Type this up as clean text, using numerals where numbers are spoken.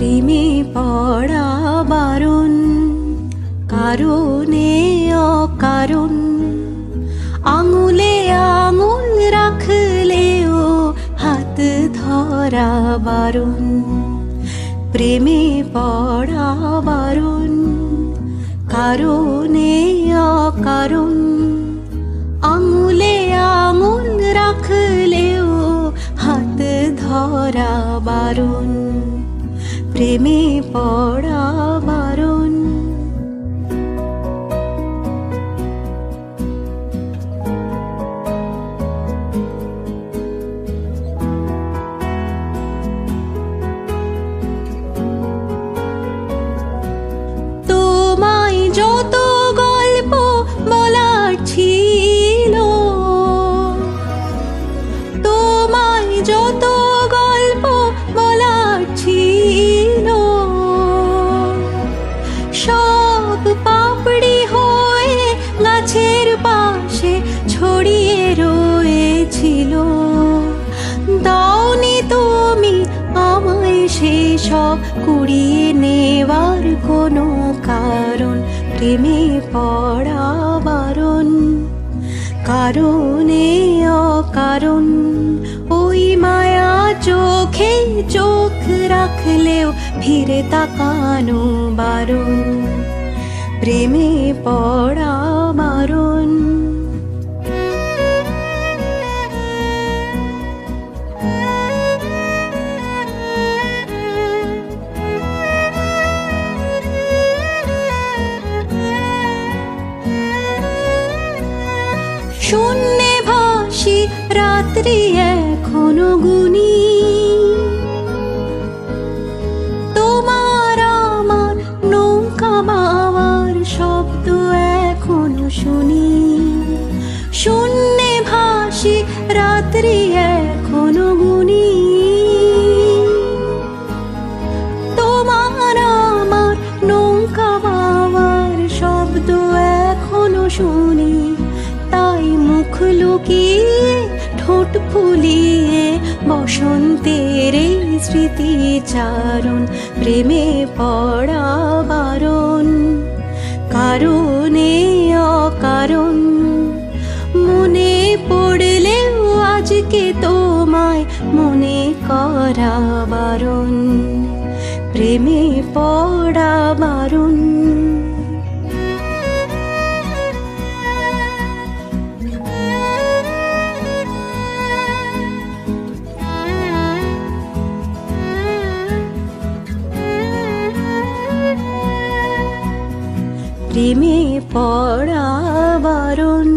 প্রেমে পড়া বারণ, কারণে অকারণ। আঙুলে আঙুল রাখলেও হাত ধরা বারণ। প্রেমে পড়া বারণ, কারণে অকারণ। আঙুলে আঙুল রাখলেও হাত ধরা বারণ। প্রেমে পড়া বারণ। তোমায় যত গল্প বলার ছিল, তোমায় যত গল্প বলার ছিল, সব পাপড়ি হয়ে গাছের পাশে ছড়িয়ে রয়েছিল। দাওনি তুমি আমায় সেসব কুড়িয়ে নেওয়ার কোনো কারণ। প্রেমে পড়া বারণ, কারণে অকারণ। ওই মায়া চোখে চোখ রাখলেও ফিরে তাকানো বারণ। প্রেমে পড়া বারণ। শূন্যে ভাসি রাত্রি এখনো গুনি, তোমার আমার নৌকা বাওয়ার শব্দ এখনো শুনি। শূন্যে ভাসি রাত্রি এখনো গুনি, তোমার আমার নৌকা বাওয়ার শব্দ এখনো শুনি। তাই মুখ লুকিয়ে ঠোঁট ফুলিয়ে বসন্তের এই স্মৃতিচারণ। প্রেমে পড়া বারণ, কারণে অকারণ। মনে পড়লেও আজকে তোমায় মনে করা বারণ। প্রেমে পড়া বারণ। প্রেমে পড়া বারণ।